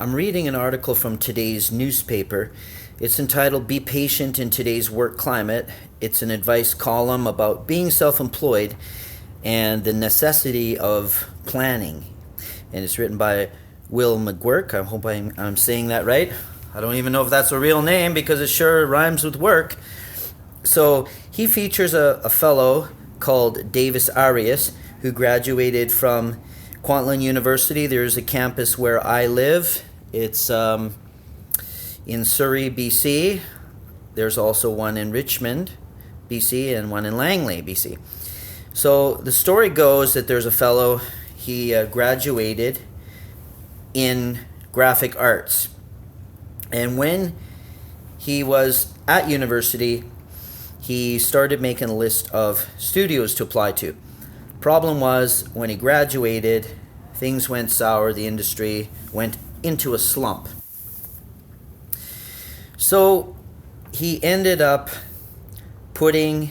I'm reading an article from today's newspaper. It's entitled Be Patient in Today's Work Climate. It's an advice column about being self-employed and the necessity of planning. And it's written by Will McGuirk. I hope I'm saying that right. I don't even know if that's a real name because it sure rhymes with work. So he features a fellow called DAVID Arias who graduated from Kwantlen University. There's a campus where I live. It's in Surrey, BC. There's also one in Richmond, BC, and one in Langley, BC. So the story goes that there's a fellow, he graduated in graphic arts. And when he was at university, he started making a list of studios to apply to. Problem was, when he graduated, things went sour. The industry went into a slump. So he ended up putting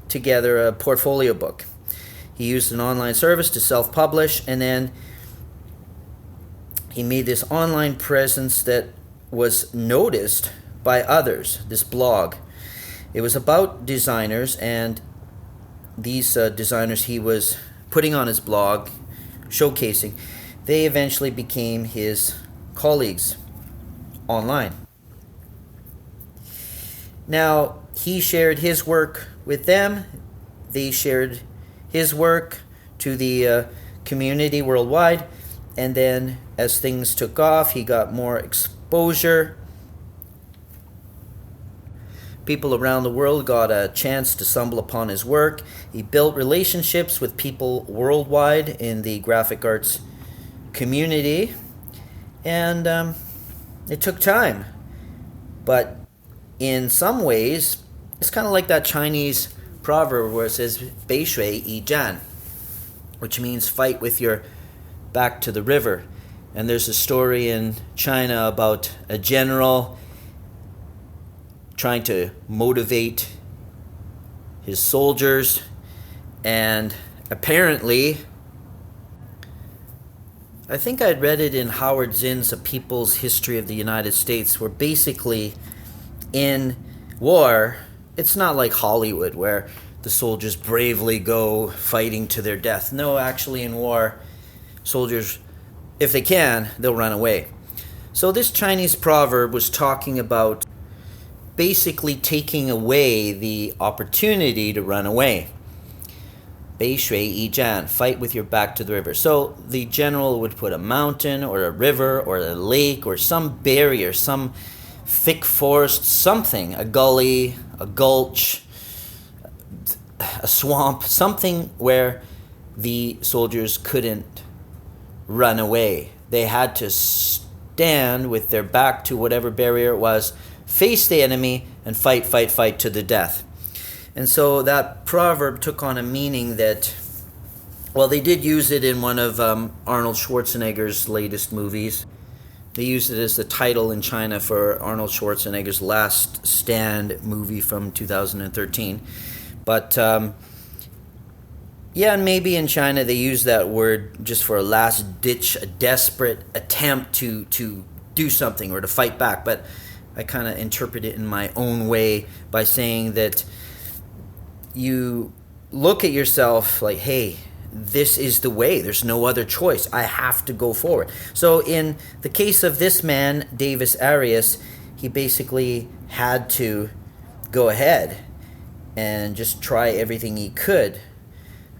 together a portfolio book. He used an online service to self-publish, and then he made this online presence that was noticed by others, this blog. It was about designers, and these designers he was putting on his blog, showcasing, they eventually became his colleagues online. Now, he shared his work with them. They shared his work to the community worldwide. And then as things took off, he got more exposure. People around the world got a chance to stumble upon his work. He built relationships with people worldwide in the graphic arts community. And it took time. But in some ways, it's kind of like that Chinese proverb where it says, 背水一战, which means fight with your back to the river. And there's a story in China about a general trying to motivate his soldiers, and apparently, I think I'd read it in Howard Zinn's A People's History of the United States, where basically in war, it's not like Hollywood where the soldiers bravely go fighting to their death. No, actually in war, soldiers, if they can, they'll run away. So this Chinese proverb was talking about basically taking away the opportunity to run away. 背水一战, fight with your back to the river. So the general would put a mountain or a river or a lake or some barrier, some thick forest, something, a gully, a gulch, a swamp, something where the soldiers couldn't run away. They had to stand with their back to whatever barrier it was, face the enemy, and fight to the death. And so that proverb took on a meaning that, well, they did use it in one of Arnold Schwarzenegger's latest movies. They used it as the title in China for Arnold Schwarzenegger's Last Stand movie from 2013. But yeah, and maybe in China they use that word just for a last ditch, a desperate attempt to do something or to fight back. But I kind of interpret it in my own way by saying that you look at yourself like, hey, this is the way. There's no other choice. I have to go forward. So in the case of this man, DAVID Arias, he basically had to go ahead and just try everything he could.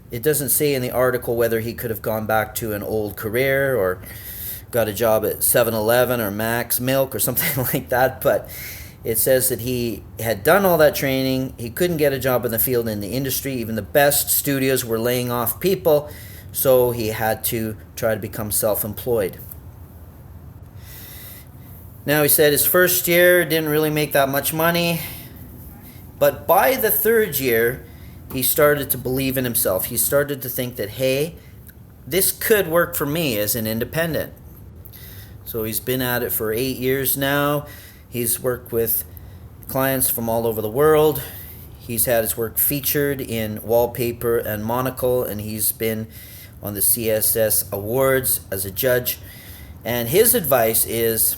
It doesn't say in the article whether he could have gone back to an old career or got a job at 7-Eleven or Max Milk or something like that, but it says that he had done all that training. He couldn't get a job in the field, in the industry. Even the best studios were laying off people, so he had to try to become self-employed. Now, he said his first year didn't really make that much money, but by the third year, he started to believe in himself. He started to think that, hey, this could work for me as an independent. So he's been at it for 8 years now. He's worked with clients from all over the world. He's had his work featured in Wallpaper and Monocle, and he's been on the CSS Awards as a judge. And his advice is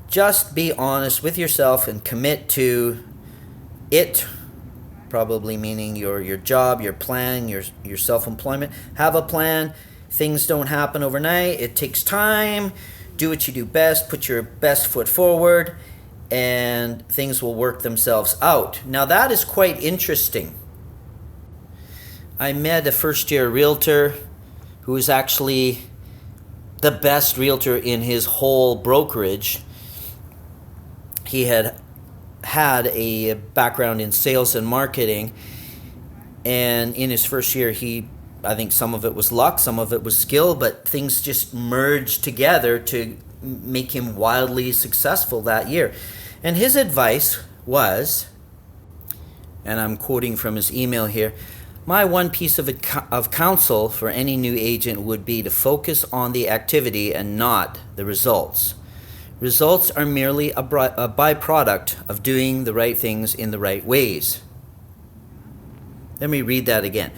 just be honest with yourself and commit to it, probably meaning your job, your plan, your self-employment. Have a plan. Things don't happen overnight. It takes time. Do what you do best. Put your best foot forward, and things will work themselves out. Now that is quite interesting. I met a first-year realtor who is actually the best realtor in his whole brokerage. He had a background in sales and marketing, and in his first year, I think some of it was luck, some of it was skill, but things just merged together to make him wildly successful that year. And his advice was, and I'm quoting from his email here, my one piece of counsel for any new agent would be to focus on the activity and not the results. Results are merely a byproduct of doing the right things in the right ways. Let me read that again.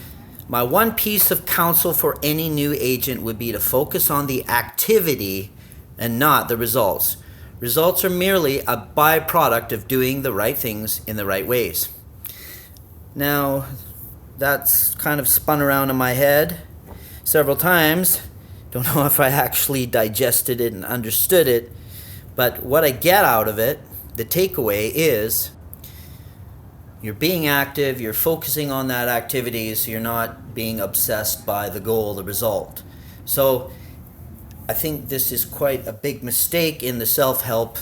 My one piece of counsel for any new agent would be to focus on the activity and not the results. Results are merely a byproduct of doing the right things in the right ways. Now, that's kind of spun around in my head several times. Don't know if I actually digested it and understood it, but what I get out of it, the takeaway is you're being active, you're focusing on that activity, so you're not being obsessed by the goal, the result. So I think this is quite a big mistake in the self-help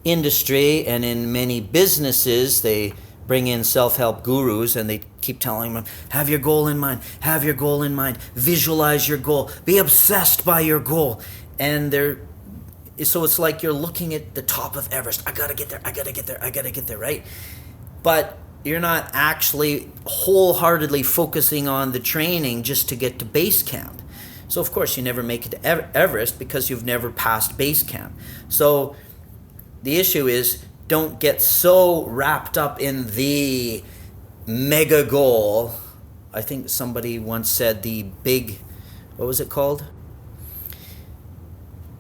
industry, and in many businesses they bring in self-help gurus and they keep telling them, have your goal in mind, have your goal in mind, visualize your goal, be obsessed by your goal. And so it's like you're looking at the top of Everest. I gotta get there, right? But you're not actually wholeheartedly focusing on the training just to get to base camp. So of course you never make it to Everest because you've never passed base camp. So the issue is, don't get so wrapped up in the mega goal. I think somebody once said what was it called?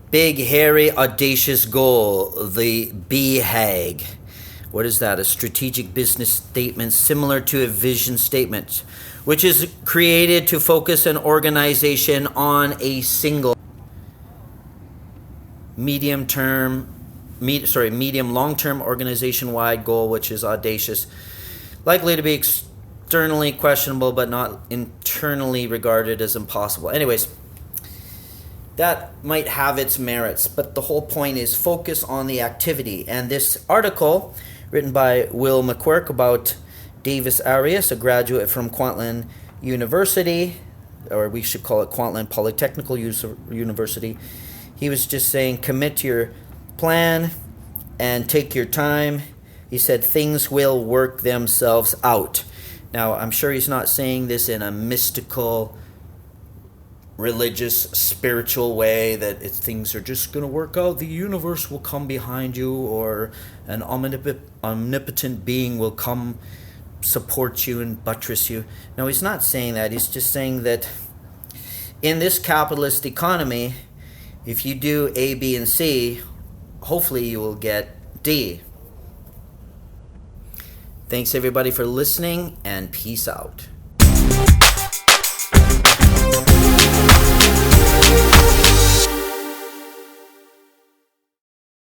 Big, hairy, audacious goal, the BHAG. What is that? A strategic business statement similar to a vision statement, which is created to focus an organization on a single medium long-term organization-wide goal, which is audacious, likely to be externally questionable but not internally regarded as impossible. Anyways, that might have its merits, but the whole point is focus on the activity. And this article, written by Will McGuirk about DAVID Arias, a graduate from Kwantlen University, or we should call it Kwantlen Polytechnical University, he was just saying, commit to your plan and take your time. He said things will work themselves out. Now, I'm sure he's not saying this in a mystical, religious, spiritual way that things are just going to work out. The universe will come behind you, or an omnipotent being will come support you and buttress you. No, he's not saying that. He's just saying that in this capitalist economy, if you do A, B, and C, hopefully you will get D. Thanks everybody for listening, and peace out.